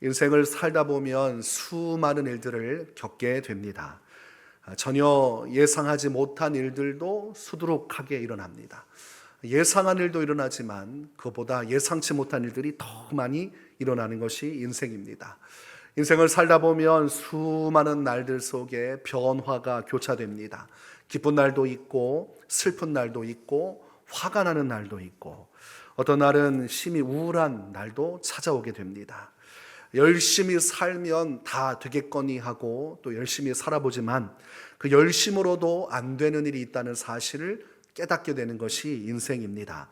인생을 살다 보면 수많은 일들을 겪게 됩니다. 전혀 예상하지 못한 일들도 수두룩하게 일어납니다. 예상한 일도 일어나지만 그보다 예상치 못한 일들이 더 많이 일어나는 것이 인생입니다. 인생을 살다 보면 수많은 날들 속에 변화가 교차됩니다. 기쁜 날도 있고 슬픈 날도 있고 화가 나는 날도 있고 어떤 날은 심히 우울한 날도 찾아오게 됩니다. 열심히 살면 다 되겠거니 하고 또 열심히 살아보지만 그 열심으로도 안 되는 일이 있다는 사실을 깨닫게 되는 것이 인생입니다.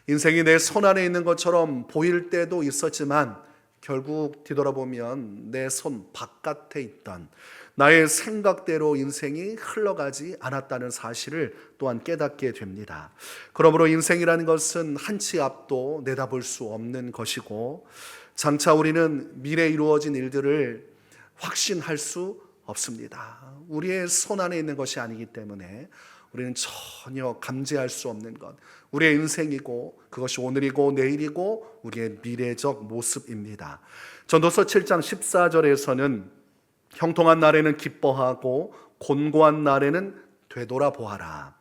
인생이 내 손 안에 있는 것처럼 보일 때도 있었지만 결국 뒤돌아보면 내 손 바깥에 있던 나의 생각대로 인생이 흘러가지 않았다는 사실을 또한 깨닫게 됩니다. 그러므로 인생이라는 것은 한 치 앞도 내다볼 수 없는 것이고 장차 우리는 미래에 이루어진 일들을 확신할 수 없습니다. 우리의 손 안에 있는 것이 아니기 때문에 우리는 전혀 감지할 수 없는 것, 우리의 인생이고 그것이 오늘이고 내일이고 우리의 미래적 모습입니다. 전도서 7장 14절에서는 형통한 날에는 기뻐하고 곤고한 날에는 되돌아보아라.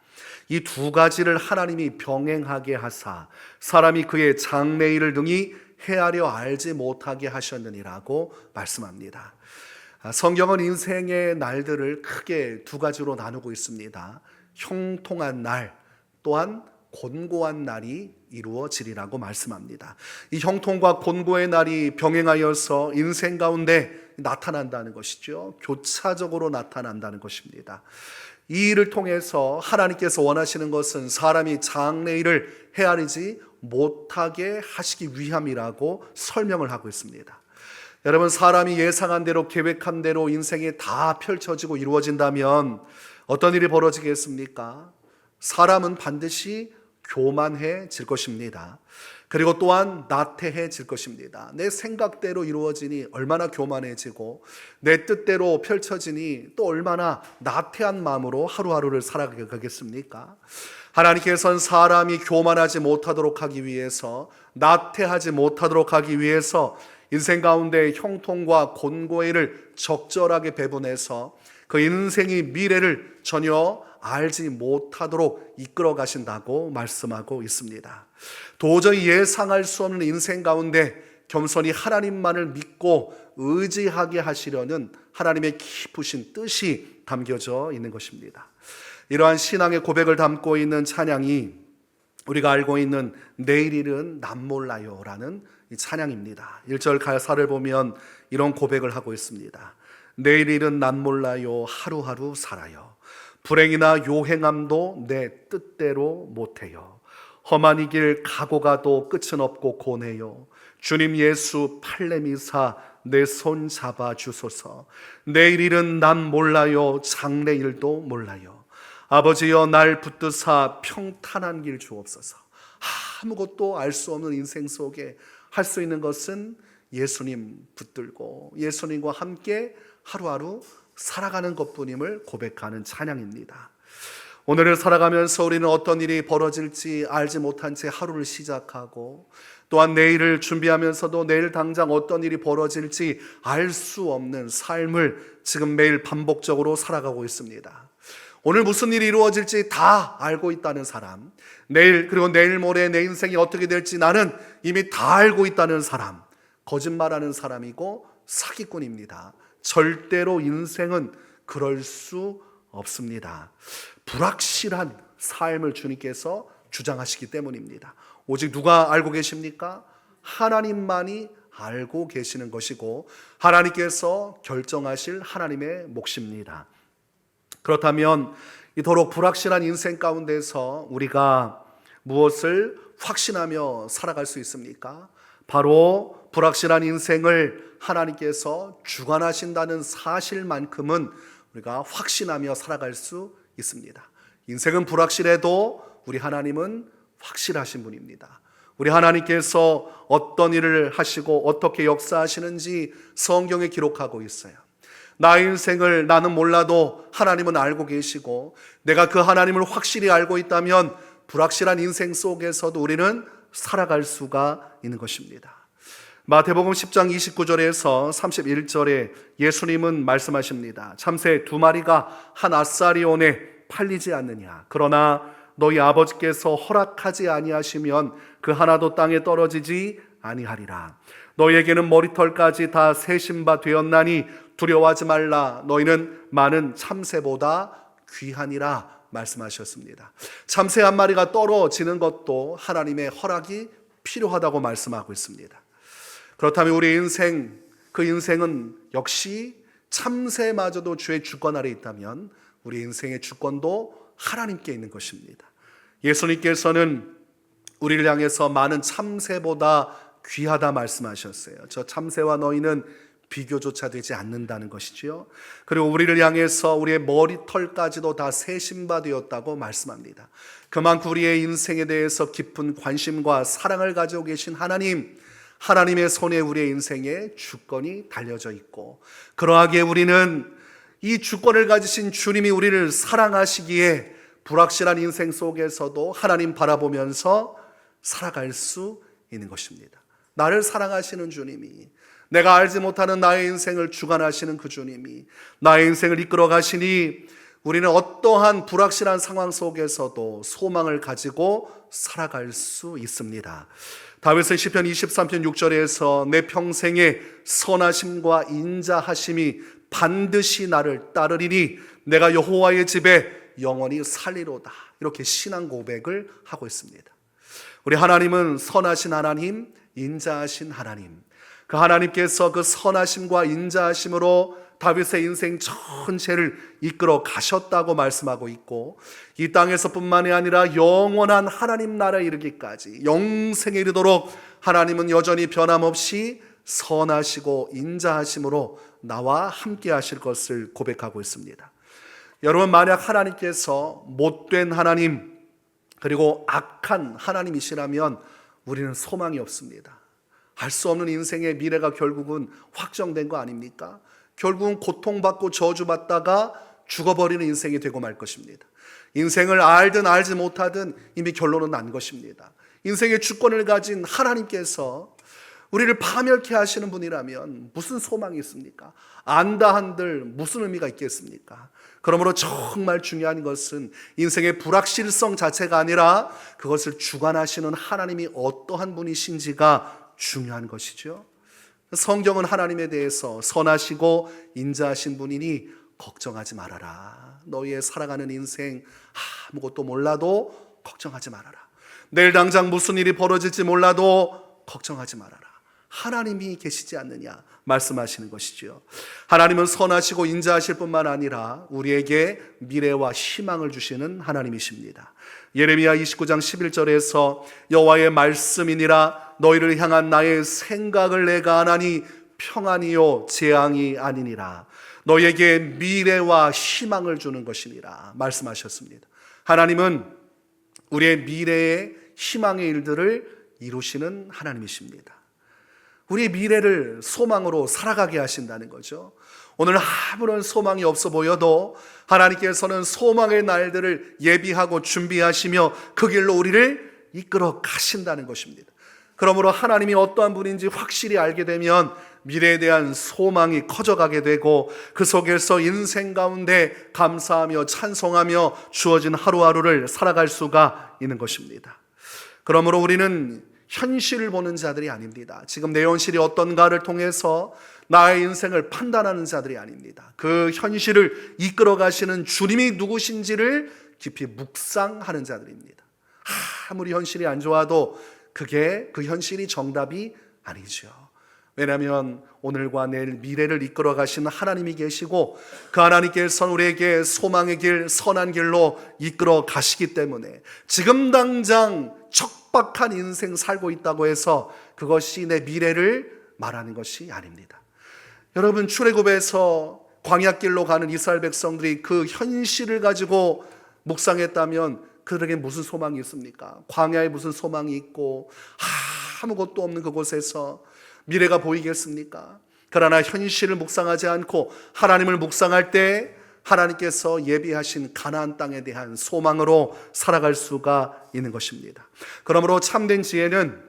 이 두 가지를 하나님이 병행하게 하사 사람이 그의 장래일을 능히 헤아려 알지 못하게 하셨느니라고 말씀합니다. 성경은 인생의 날들을 크게 두 가지로 나누고 있습니다. 형통한 날 또한 곤고한 날이 이루어지리라고 말씀합니다. 이 형통과 곤고의 날이 병행하여서 인생 가운데 나타난다는 것이죠. 교차적으로 나타난다는 것입니다. 이 일을 통해서 하나님께서 원하시는 것은 사람이 장래일을 헤아리지 못하게 하시기 위함이라고 설명을 하고 있습니다. 여러분, 사람이 예상한 대로 계획한 대로 인생이 다 펼쳐지고 이루어진다면 어떤 일이 벌어지겠습니까? 사람은 반드시 교만해질 것입니다. 그리고 또한 나태해질 것입니다. 내 생각대로 이루어지니 얼마나 교만해지고 내 뜻대로 펼쳐지니 또 얼마나 나태한 마음으로 하루하루를 살아가겠습니까? 하나님께서는 사람이 교만하지 못하도록 하기 위해서, 나태하지 못하도록 하기 위해서 인생 가운데 형통과 곤고를 적절하게 배분해서 그 인생의 미래를 전혀 알지 못하도록 이끌어 가신다고 말씀하고 있습니다. 도저히 예상할 수 없는 인생 가운데 겸손히 하나님만을 믿고 의지하게 하시려는 하나님의 깊으신 뜻이 담겨져 있는 것입니다. 이러한 신앙의 고백을 담고 있는 찬양이 우리가 알고 있는 내일 일은 남 몰라요 라는 이 찬양입니다. 1절 가사를 보면 이런 고백을 하고 있습니다. 내일 일은 남 몰라요 하루하루 살아요. 불행이나 요행함도 내 뜻대로 못해요. 험한 이 길 가고 가도 끝은 없고 고네요. 주님 예수 팔레미사 내 손 잡아 주소서. 내일 일은 난 몰라요 장래일도 몰라요. 아버지여 날 붙드사 평탄한 길 주옵소서. 아무것도 알 수 없는 인생 속에 할 수 있는 것은 예수님 붙들고 예수님과 함께 하루하루 살아가는 것뿐임을 고백하는 찬양입니다. 오늘을 살아가면서 우리는 어떤 일이 벌어질지 알지 못한 채 하루를 시작하고 또한 내일을 준비하면서도 내일 당장 어떤 일이 벌어질지 알 수 없는 삶을 지금 매일 반복적으로 살아가고 있습니다. 오늘 무슨 일이 이루어질지 다 알고 있다는 사람, 내일 그리고 내일 모레 내 인생이 어떻게 될지 나는 이미 다 알고 있다는 사람, 거짓말하는 사람이고 사기꾼입니다. 절대로 인생은 그럴 수 없습니다. 불확실한 삶을 주님께서 주장하시기 때문입니다. 오직 누가 알고 계십니까? 하나님만이 알고 계시는 것이고 하나님께서 결정하실 하나님의 몫입니다. 그렇다면 이토록 불확실한 인생 가운데서 우리가 무엇을 확신하며 살아갈 수 있습니까? 바로 불확실한 인생을 하나님께서 주관하신다는 사실만큼은 우리가 확신하며 살아갈 수 있습니다. 인생은 불확실해도 우리 하나님은 확실하신 분입니다. 우리 하나님께서 어떤 일을 하시고 어떻게 역사하시는지 성경에 기록하고 있어요. 나의 인생을 나는 몰라도 하나님은 알고 계시고 내가 그 하나님을 확실히 알고 있다면 불확실한 인생 속에서도 우리는 살아갈 수가 있는 것입니다. 마태복음 10장 29절에서 31절에 예수님은 말씀하십니다. 참새 2마리가 한 아사리온에 팔리지 않느냐. 그러나 너희 아버지께서 허락하지 아니하시면 그 하나도 땅에 떨어지지 아니하리라. 너희에게는 머리털까지 다 세신 바 되었나니 두려워하지 말라. 너희는 많은 참새보다 귀하니라 말씀하셨습니다. 참새 한 마리가 떨어지는 것도 하나님의 허락이 필요하다고 말씀하고 있습니다. 그렇다면 우리 인생, 그 인생은 역시 참새마저도 주의 주권 아래 있다면 우리 인생의 주권도 하나님께 있는 것입니다. 예수님께서는 우리를 향해서 많은 참새보다 귀하다 말씀하셨어요. 저 참새와 너희는 비교조차 되지 않는다는 것이지요. 그리고 우리를 향해서 우리의 머리털까지도 다 세신 바 되었다고 말씀합니다. 그만큼 우리의 인생에 대해서 깊은 관심과 사랑을 가지고 계신 하나님의 손에 우리의 인생의 주권이 달려져 있고, 그러하기에 우리는 이 주권을 가지신 주님이 우리를 사랑하시기에 불확실한 인생 속에서도 하나님 바라보면서 살아갈 수 있는 것입니다. 나를 사랑하시는 주님이, 내가 알지 못하는 나의 인생을 주관하시는 그 주님이 나의 인생을 이끌어 가시니 우리는 어떠한 불확실한 상황 속에서도 소망을 가지고 살아갈 수 있습니다. 다윗은 시편 23편 6절에서 내 평생의 선하심과 인자하심이 반드시 나를 따르리니 내가 여호와의 집에 영원히 살리로다, 이렇게 신앙 고백을 하고 있습니다. 우리 하나님은 선하신 하나님, 인자하신 하나님, 그 하나님께서 그 선하심과 인자하심으로 다윗의 인생 전체를 이끌어 가셨다고 말씀하고 있고, 이 땅에서뿐만이 아니라 영원한 하나님 나라에 이르기까지 영생에 이르도록 하나님은 여전히 변함없이 선하시고 인자하심으로 나와 함께 하실 것을 고백하고 있습니다. 여러분, 만약 하나님께서 못된 하나님, 그리고 악한 하나님이시라면 우리는 소망이 없습니다. 알 수 없는 인생의 미래가 결국은 확정된 거 아닙니까? 결국은 고통받고 저주받다가 죽어버리는 인생이 되고 말 것입니다. 인생을 알든 알지 못하든 이미 결론은 난 것입니다. 인생의 주권을 가진 하나님께서 우리를 파멸케 하시는 분이라면 무슨 소망이 있습니까? 안다 한들 무슨 의미가 있겠습니까? 그러므로 정말 중요한 것은 인생의 불확실성 자체가 아니라 그것을 주관하시는 하나님이 어떠한 분이신지가 중요한 것이죠. 성경은 하나님에 대해서 선하시고 인자하신 분이니 걱정하지 말아라. 너희의 살아가는 인생 아무것도 몰라도 걱정하지 말아라. 내일 당장 무슨 일이 벌어질지 몰라도 걱정하지 말아라. 하나님이 계시지 않느냐 말씀하시는 것이죠. 하나님은 선하시고 인자하실 뿐만 아니라 우리에게 미래와 희망을 주시는 하나님이십니다. 예레미야 29장 11절에서 여호와의 말씀이니라 너희를 향한 나의 생각을 내가 아나니 평안이요 재앙이 아니니라. 너희에게 미래와 희망을 주는 것이니라 말씀하셨습니다. 하나님은 우리의 미래의 희망의 일들을 이루시는 하나님이십니다. 우리의 미래를 소망으로 살아가게 하신다는 거죠. 오늘 아무런 소망이 없어 보여도 하나님께서는 소망의 날들을 예비하고 준비하시며 그 길로 우리를 이끌어 가신다는 것입니다. 그러므로 하나님이 어떠한 분인지 확실히 알게 되면 미래에 대한 소망이 커져가게 되고 그 속에서 인생 가운데 감사하며 찬송하며 주어진 하루하루를 살아갈 수가 있는 것입니다. 그러므로 우리는 현실을 보는 자들이 아닙니다. 지금 내 현실이 어떤가를 통해서 나의 인생을 판단하는 자들이 아닙니다. 그 현실을 이끌어 가시는 주님이 누구신지를 깊이 묵상하는 자들입니다. 아무리 현실이 안 좋아도 그게 그 현실이 정답이 아니죠. 왜냐하면 오늘과 내일 미래를 이끌어 가시는 하나님이 계시고 그 하나님께서는 우리에게 소망의 길, 선한 길로 이끌어 가시기 때문에 지금 당장 척박한 인생 살고 있다고 해서 그것이 내 미래를 말하는 것이 아닙니다. 여러분, 출애굽에서 광야길로 가는 이스라엘 백성들이 그 현실을 가지고 묵상했다면 그들에게 무슨 소망이 있습니까? 광야에 무슨 소망이 있고 아무것도 없는 그곳에서 미래가 보이겠습니까? 그러나 현실을 묵상하지 않고 하나님을 묵상할 때 하나님께서 예비하신 가나안 땅에 대한 소망으로 살아갈 수가 있는 것입니다. 그러므로 참된 지혜는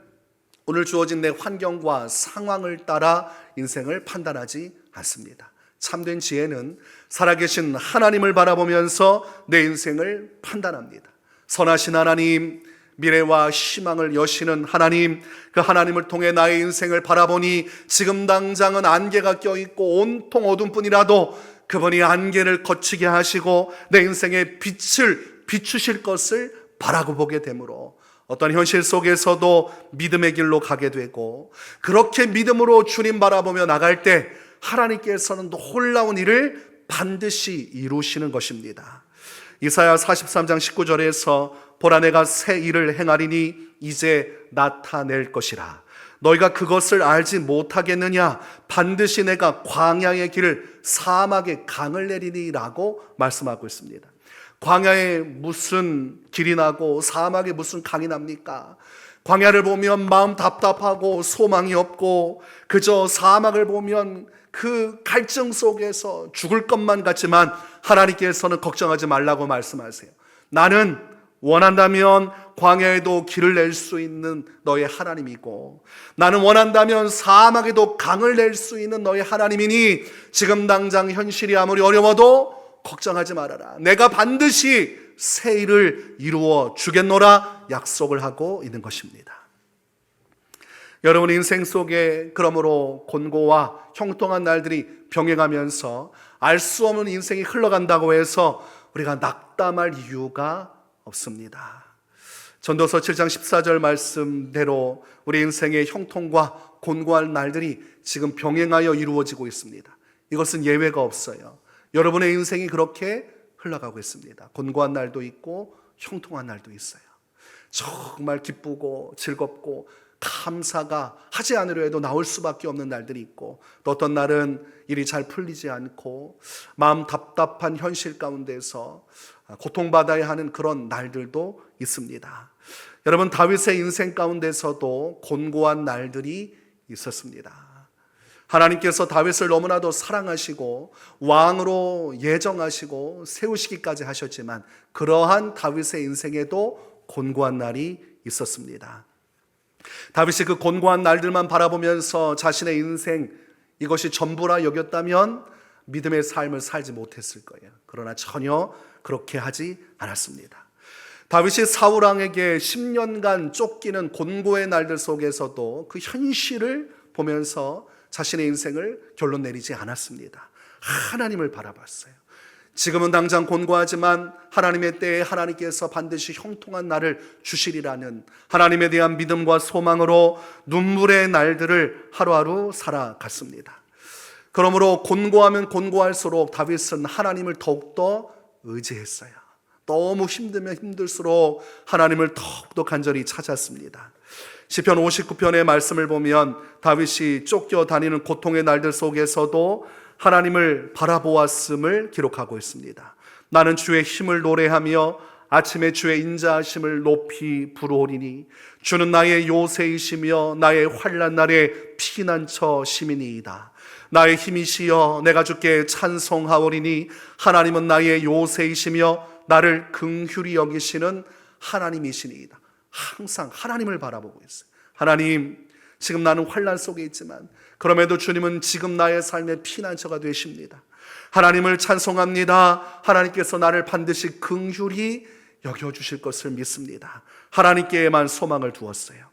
오늘 주어진 내 환경과 상황을 따라 인생을 판단하지 않습니다. 참된 지혜는 살아계신 하나님을 바라보면서 내 인생을 판단합니다. 선하신 하나님, 미래와 희망을 여시는 하나님, 그 하나님을 통해 나의 인생을 바라보니 지금 당장은 안개가 껴있고 온통 어둠뿐이라도 그분이 안개를 거치게 하시고 내 인생의 빛을 비추실 것을 바라고 보게 되므로 어떤 현실 속에서도 믿음의 길로 가게 되고, 그렇게 믿음으로 주님 바라보며 나갈 때 하나님께서는 놀라운 일을 반드시 이루시는 것입니다. 이사야 43장 19절에서 보라 내가 새 일을 행하리니 이제 나타낼 것이라. 너희가 그것을 알지 못하겠느냐? 반드시 내가 광야의 길을 사막의 강을 내리니라고 말씀하고 있습니다. 광야에 무슨 길이 나고 사막에 무슨 강이 납니까? 광야를 보면 마음 답답하고 소망이 없고 그저 사막을 보면 그 갈증 속에서 죽을 것만 같지만 하나님께서는 걱정하지 말라고 말씀하세요. 나는 원한다면 광야에도 길을 낼 수 있는 너의 하나님이고, 나는 원한다면 사막에도 강을 낼 수 있는 너의 하나님이니 지금 당장 현실이 아무리 어려워도 걱정하지 말아라. 내가 반드시 새 일을 이루어 주겠노라 약속을 하고 있는 것입니다. 여러분 인생 속에 그러므로 곤고와 형통한 날들이 병행하면서 알 수 없는 인생이 흘러간다고 해서 우리가 낙담할 이유가 없습니다. 전도서 7장 14절 말씀대로 우리 인생의 형통과 곤고한 날들이 지금 병행하여 이루어지고 있습니다. 이것은 예외가 없어요. 여러분의 인생이 그렇게 흘러가고 있습니다. 곤고한 날도 있고 형통한 날도 있어요. 정말 기쁘고 즐겁고 감사가 하지 않으려 해도 나올 수밖에 없는 날들이 있고, 또 어떤 날은 일이 잘 풀리지 않고 마음 답답한 현실 가운데서 고통받아야 하는 그런 날들도 있습니다. 여러분 다윗의 인생 가운데서도 곤고한 날들이 있었습니다. 하나님께서 다윗을 너무나도 사랑하시고 왕으로 예정하시고 세우시기까지 하셨지만 그러한 다윗의 인생에도 곤고한 날이 있었습니다. 다윗이 그 곤고한 날들만 바라보면서 자신의 인생 이것이 전부라 여겼다면 믿음의 삶을 살지 못했을 거예요. 그러나 전혀 그렇게 하지 않았습니다. 다윗이 사울왕에게 10년간 쫓기는 곤고의 날들 속에서도 그 현실을 보면서 자신의 인생을 결론 내리지 않았습니다. 하나님을 바라봤어요. 지금은 당장 곤고하지만 하나님의 때에 하나님께서 반드시 형통한 날을 주시리라는 하나님에 대한 믿음과 소망으로 눈물의 날들을 하루하루 살아갔습니다. 그러므로 곤고하면 곤고할수록 다윗은 하나님을 더욱더 의지했어요. 너무 힘들면 힘들수록 하나님을 더욱더 간절히 찾았습니다. 시편 59편의 말씀을 보면 다윗이 쫓겨다니는 고통의 날들 속에서도 하나님을 바라보았음을 기록하고 있습니다. 나는 주의 힘을 노래하며 아침에 주의 인자하심을 높이 부르오리니 주는 나의 요새이시며 나의 환난 날의 피난처 시민이이다. 나의 힘이시여 내가 주께 찬송하오리니 하나님은 나의 요새이시며 나를 긍휼히 여기시는 하나님이시니이다. 항상 하나님을 바라보고 있어요. 하나님, 지금 나는 환난 속에 있지만 그럼에도 주님은 지금 나의 삶의 피난처가 되십니다. 하나님을 찬송합니다. 하나님께서 나를 반드시 긍휼히 여겨주실 것을 믿습니다. 하나님께만 소망을 두었어요.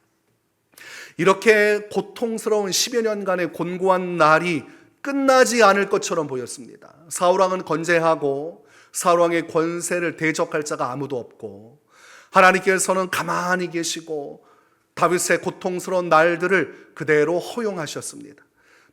이렇게 고통스러운 10여 년간의 곤고한 날이 끝나지 않을 것처럼 보였습니다. 사울왕은 건재하고 사울왕의 권세를 대적할 자가 아무도 없고 하나님께서는 가만히 계시고 다윗의 고통스러운 날들을 그대로 허용하셨습니다.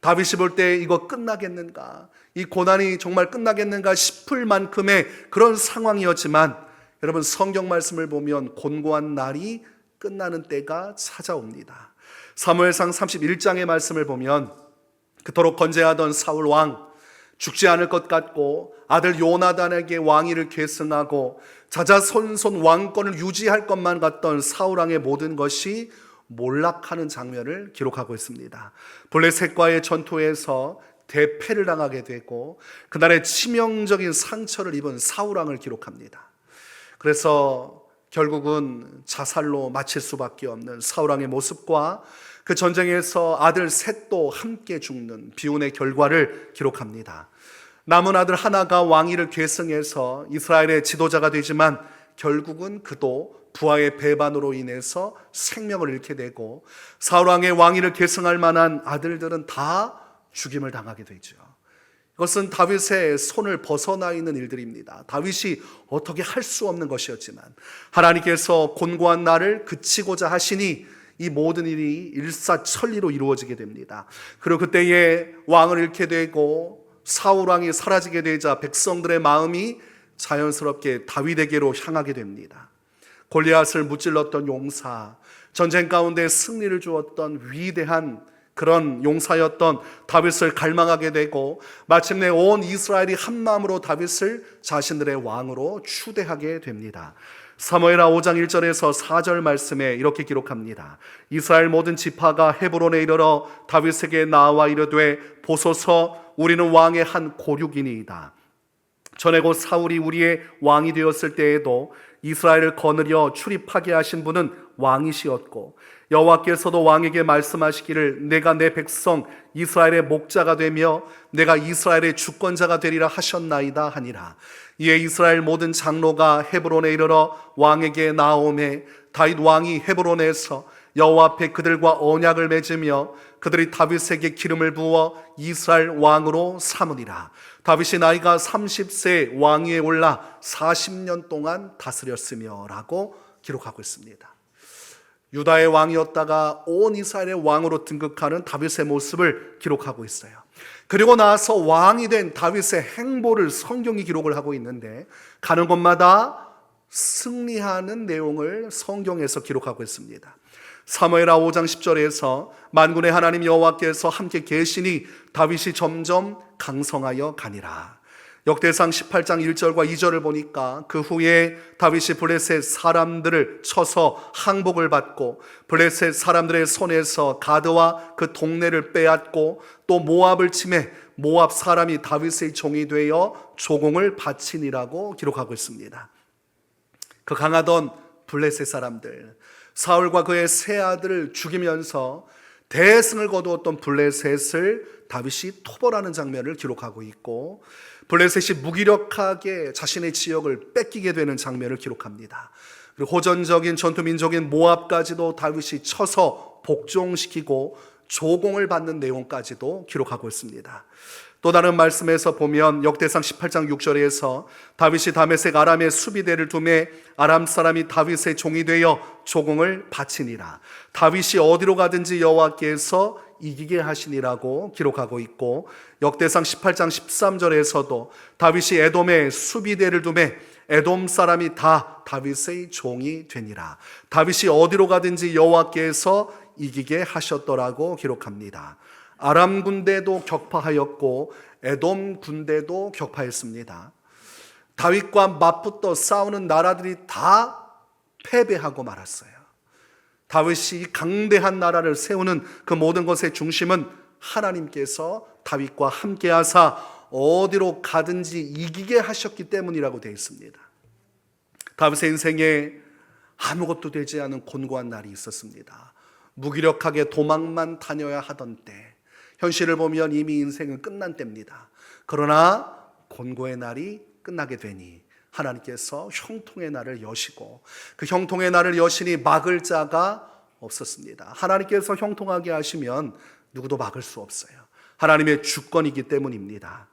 다윗이 볼 때 이거 끝나겠는가, 이 고난이 정말 끝나겠는가 싶을 만큼의 그런 상황이었지만 여러분 성경 말씀을 보면 곤고한 날이 끝나는 때가 찾아옵니다. 사무엘상 31장의 말씀을 보면 그토록 건재하던 사울 왕, 죽지 않을 것 같고 아들 요나단에게 왕위를 계승하고 자자손손 왕권을 유지할 것만 같던 사울 왕의 모든 것이 몰락하는 장면을 기록하고 있습니다. 블레셋과의 전투에서 대패를 당하게 되고 그날의 치명적인 상처를 입은 사울 왕을 기록합니다. 그래서 결국은 자살로 마칠 수밖에 없는 사울 왕의 모습과 그 전쟁에서 아들 셋도 함께 죽는 비운의 결과를 기록합니다. 남은 아들 하나가 왕위를 계승해서 이스라엘의 지도자가 되지만 결국은 그도 부하의 배반으로 인해서 생명을 잃게 되고 사울 왕의 왕위를 계승할 만한 아들들은 다 죽임을 당하게 되죠. 이것은 다윗의 손을 벗어나 있는 일들입니다. 다윗이 어떻게 할 수 없는 것이었지만 하나님께서 곤고한 날을 그치고자 하시니 이 모든 일이 일사천리로 이루어지게 됩니다. 그리고 그때에 왕을 잃게 되고 사울 왕이 사라지게 되자 백성들의 마음이 자연스럽게 다윗에게로 향하게 됩니다. 골리앗을 무찔렀던 용사, 전쟁 가운데 승리를 주었던 위대한 그런 용사였던 다윗을 갈망하게 되고 마침내 온 이스라엘이 한 마음으로 다윗을 자신들의 왕으로 추대하게 됩니다. 사무엘하 5장 1절에서 4절 말씀에 이렇게 기록합니다. 이스라엘 모든 지파가 헤브론에 이르러 다윗에게 나와 이르되 보소서 우리는 왕의 한 고륙이니이다. 전에 곧 사울이 우리의 왕이 되었을 때에도 이스라엘을 거느려 출입하게 하신 분은 왕이시었고 여호와께서도 왕에게 말씀하시기를 내가 내 백성 이스라엘의 목자가 되며 내가 이스라엘의 주권자가 되리라 하셨나이다 하니라. 이에 이스라엘 모든 장로가 헤브론에 이르러 왕에게 나오매 다윗 왕이 헤브론에서 여호와 앞에 그들과 언약을 맺으며 그들이 다윗에게 기름을 부어 이스라엘 왕으로 삼으니라. 다윗이 나이가 30세 왕위에 올라 40년 동안 다스렸으며 라고 기록하고 있습니다. 유다의 왕이었다가 온 이스라엘의 왕으로 등극하는 다윗의 모습을 기록하고 있어요. 그리고 나서 왕이 된 다윗의 행보를 성경이 기록을 하고 있는데 가는 곳마다 승리하는 내용을 성경에서 기록하고 있습니다. 사무엘하 5장 10절에서 만군의 하나님 여호와께서 함께 계시니 다윗이 점점 강성하여 가니라. 역대상 18장 1절과 2절을 보니까 그 후에 다윗이 블레셋 사람들을 쳐서 항복을 받고 블레셋 사람들의 손에서 가드와 그 동네를 빼앗고 또 모압을 침해 모압 사람이 다윗의 종이 되어 조공을 바치니라고 기록하고 있습니다. 그 강하던 블레셋 사람들, 사울과 그의 세 아들을 죽이면서 대승을 거두었던 블레셋을 다윗이 토벌하는 장면을 기록하고 있고 블레셋이 무기력하게 자신의 지역을 뺏기게 되는 장면을 기록합니다. 그리고 호전적인 전투민족인 모압까지도 다윗이 쳐서 복종시키고 조공을 받는 내용까지도 기록하고 있습니다. 또 다른 말씀에서 보면 역대상 18장 6절에서 다윗이 다메섹 아람의 수비대를 두매 아람 사람이 다윗의 종이 되어 조공을 바치니라. 다윗이 어디로 가든지 여호와께서 이기게 하시니라고 기록하고 있고 역대상 18장 13절에서도 다윗이 에돔의 수비대를 두매 에돔 사람이 다 다윗의 종이 되니라. 다윗이 어디로 가든지 여호와께서 이기게 하셨더라고 기록합니다. 아람 군대도 격파하였고 에돔 군대도 격파했습니다. 다윗과 맞붙어 싸우는 나라들이 다 패배하고 말았어요. 다윗이 강대한 나라를 세우는 그 모든 것의 중심은 하나님께서 다윗과 함께하사 어디로 가든지 이기게 하셨기 때문이라고 되어 있습니다. 다윗의 인생에 아무것도 되지 않은 곤고한 날이 있었습니다. 무기력하게 도망만 다녀야 하던 때, 현실을 보면 이미 인생은 끝난 때입니다. 그러나 곤고의 날이 끝나게 되니 하나님께서 형통의 날을 여시고 그 형통의 날을 여시니 막을 자가 없었습니다. 하나님께서 형통하게 하시면 누구도 막을 수 없어요. 하나님의 주권이기 때문입니다.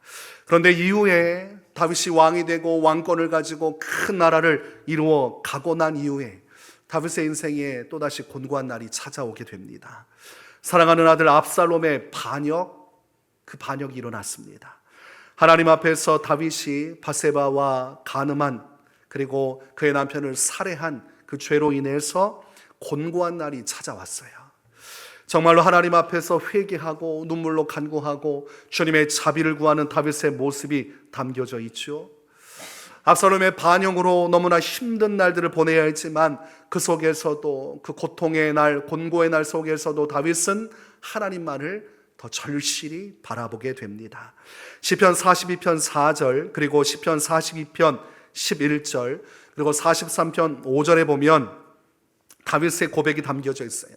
그런데 이후에 다윗이 왕이 되고 왕권을 가지고 큰 나라를 이루어 가고 난 이후에 다윗의 인생에 또다시 곤고한 날이 찾아오게 됩니다. 사랑하는 아들 압살롬의 그 반역이 일어났습니다. 하나님 앞에서 다윗이 바세바와 간음한 그리고 그의 남편을 살해한 그 죄로 인해서 곤고한 날이 찾아왔어요. 정말로 하나님 앞에서 회개하고 눈물로 간구하고 주님의 자비를 구하는 다윗의 모습이 담겨져 있죠. 압살롬의 반역으로 너무나 힘든 날들을 보내야 했지만 그 속에서도 그 고통의 날, 곤고의 날 속에서도 다윗은 하나님만을 더 절실히 바라보게 됩니다. 시편 42편 4절 그리고 시편 42편 11절 그리고 43편 5절에 보면 다윗의 고백이 담겨져 있어요.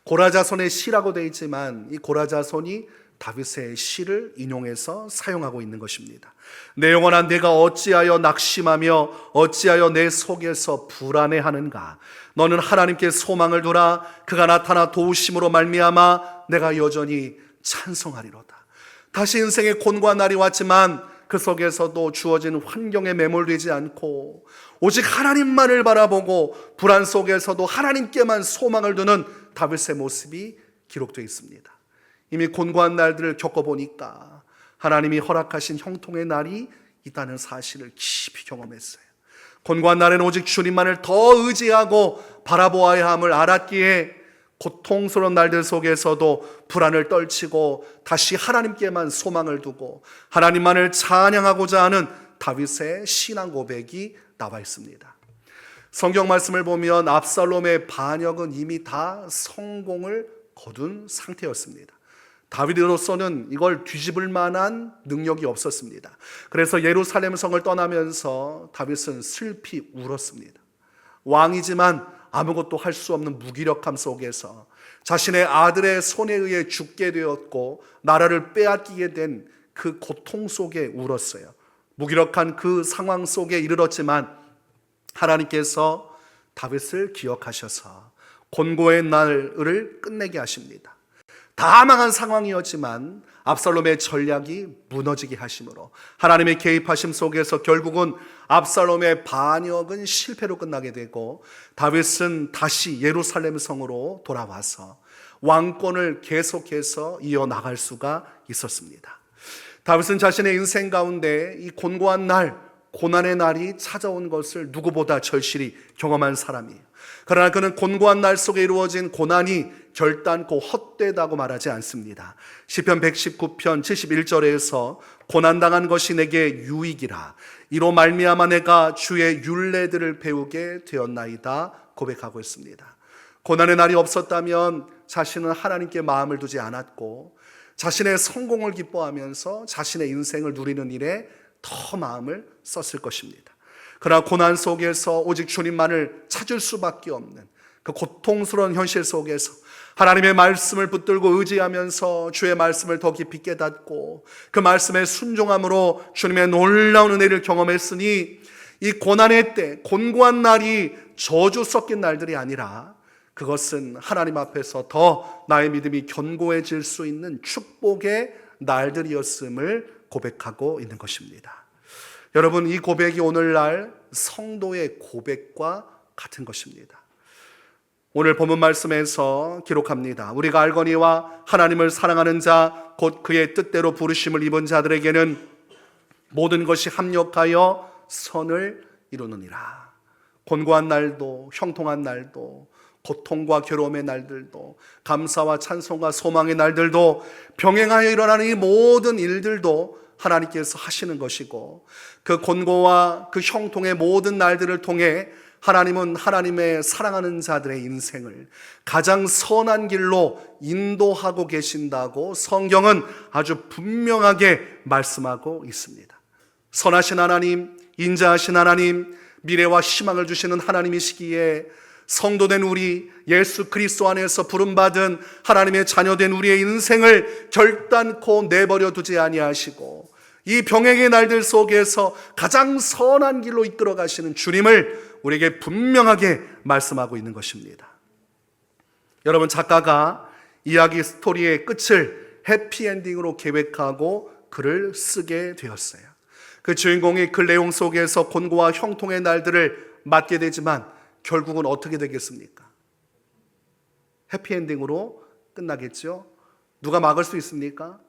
고라자손의 시라고 되어 있지만 이 고라자손이 다윗의 시를 인용해서 사용하고 있는 것입니다. 내 영혼아, 내가 어찌하여 낙심하며 어찌하여 내 속에서 불안해하는가. 너는 하나님께 소망을 두라. 그가 나타나 도우심으로 말미암아 내가 여전히 찬송하리로다. 다시 인생의 곤고한 날이 왔지만 그 속에서도 주어진 환경에 매몰되지 않고 오직 하나님만을 바라보고 불안 속에서도 하나님께만 소망을 두는 다윗의 모습이 기록되어 있습니다. 이미 곤고한 날들을 겪어보니까 하나님이 허락하신 형통의 날이 있다는 사실을 깊이 경험했어요. 곤고한 날에는 오직 주님만을 더 의지하고 바라보아야 함을 알았기에 고통스러운 날들 속에서도 불안을 떨치고 다시 하나님께만 소망을 두고 하나님만을 찬양하고자 하는 다윗의 신앙 고백이 나와 있습니다. 성경 말씀을 보면 압살롬의 반역은 이미 다 성공을 거둔 상태였습니다. 다윗으로서는 이걸 뒤집을 만한 능력이 없었습니다. 그래서 예루살렘 성을 떠나면서 다윗은 슬피 울었습니다. 왕이지만 아무것도 할 수 없는 무기력함 속에서 자신의 아들의 손에 의해 죽게 되었고 나라를 빼앗기게 된 그 고통 속에 울었어요. 무기력한 그 상황 속에 이르렀지만 하나님께서 다윗을 기억하셔서 곤고의 날을 끝내게 하십니다. 다 망한 상황이었지만 압살롬의 전략이 무너지게 하심으로 하나님의 개입하심 속에서 결국은 압살롬의 반역은 실패로 끝나게 되고 다윗은 다시 예루살렘 성으로 돌아와서 왕권을 계속해서 이어나갈 수가 있었습니다. 다윗은 자신의 인생 가운데 이 곤고한 날, 고난의 날이 찾아온 것을 누구보다 절실히 경험한 사람이에요. 그러나 그는 곤고한 날 속에 이루어진 고난이 결단코 헛되다고 말하지 않습니다. 시편 119편 71절에서 고난당한 것이 내게 유익이라 이로 말미암아 내가 주의 율례들을 배우게 되었나이다 고백하고 있습니다. 고난의 날이 없었다면 자신은 하나님께 마음을 두지 않았고 자신의 성공을 기뻐하면서 자신의 인생을 누리는 일에 더 마음을 썼을 것입니다. 그러나 고난 속에서 오직 주님만을 찾을 수밖에 없는 그 고통스러운 현실 속에서 하나님의 말씀을 붙들고 의지하면서 주의 말씀을 더 깊이 깨닫고 그 말씀에 순종함으로 주님의 놀라운 은혜를 경험했으니 이 고난의 때, 곤고한 날이 저주 섞인 날들이 아니라 그것은 하나님 앞에서 더 나의 믿음이 견고해질 수 있는 축복의 날들이었음을 고백하고 있는 것입니다. 여러분, 이 고백이 오늘날 성도의 고백과 같은 것입니다. 오늘 본문 말씀에서 기록합니다. 우리가 알거니와 하나님을 사랑하는 자 곧 그의 뜻대로 부르심을 입은 자들에게는 모든 것이 합력하여 선을 이루느니라. 곤고한 날도 형통한 날도 고통과 괴로움의 날들도 감사와 찬송과 소망의 날들도 병행하여 일어나는 이 모든 일들도 하나님께서 하시는 것이고 그 곤고와 그 형통의 모든 날들을 통해 하나님은 하나님의 사랑하는 자들의 인생을 가장 선한 길로 인도하고 계신다고 성경은 아주 분명하게 말씀하고 있습니다. 선하신 하나님, 인자하신 하나님, 미래와 희망을 주시는 하나님이시기에 성도된 우리, 예수 그리스도 안에서 부름받은 하나님의 자녀된 우리의 인생을 결단코 내버려 두지 아니하시고 이 병행의 날들 속에서 가장 선한 길로 이끌어 가시는 주님을 우리에게 분명하게 말씀하고 있는 것입니다. 여러분, 작가가 이야기 스토리의 끝을 해피엔딩으로 계획하고 글을 쓰게 되었어요. 그 주인공이 그 내용 속에서 곤고와 형통의 날들을 맞게 되지만 결국은 어떻게 되겠습니까? 해피엔딩으로 끝나겠죠? 누가 막을 수 있습니까?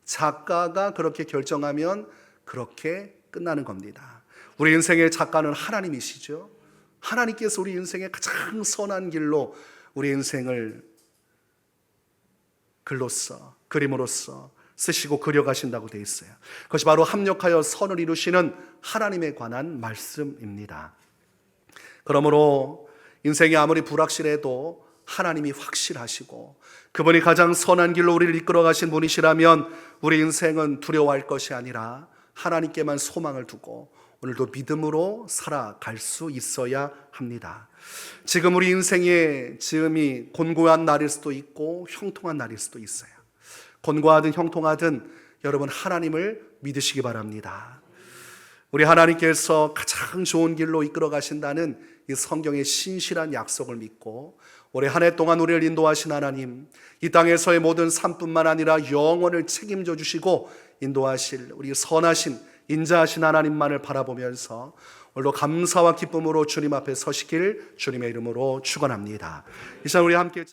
작가가 그렇게 결정하면 그렇게 끝나는 겁니다. 우리 인생의 작가는 하나님이시죠. 하나님께서 우리 인생의 가장 선한 길로 우리 인생을 글로써, 그림으로써 쓰시고 그려가신다고 되어 있어요. 그것이 바로 합력하여 선을 이루시는 하나님에 관한 말씀입니다. 그러므로 인생이 아무리 불확실해도 하나님이 확실하시고 그분이 가장 선한 길로 우리를 이끌어 가신 분이시라면 우리 인생은 두려워할 것이 아니라 하나님께만 소망을 두고 오늘도 믿음으로 살아갈 수 있어야 합니다. 지금 우리 인생의 지금이 곤고한 날일 수도 있고 형통한 날일 수도 있어요. 곤고하든 형통하든 여러분 하나님을 믿으시기 바랍니다. 우리 하나님께서 가장 좋은 길로 이끌어 가신다는 이 성경의 신실한 약속을 믿고 올해 한 해 동안 우리를 인도하신 하나님, 이 땅에서의 모든 삶뿐만 아니라 영원을 책임져 주시고 인도하실 우리 선하신 인자하신 하나님만을 바라보면서 오늘도 감사와 기쁨으로 주님 앞에 서시길 주님의 이름으로 축원합니다. 이 시간 우리 함께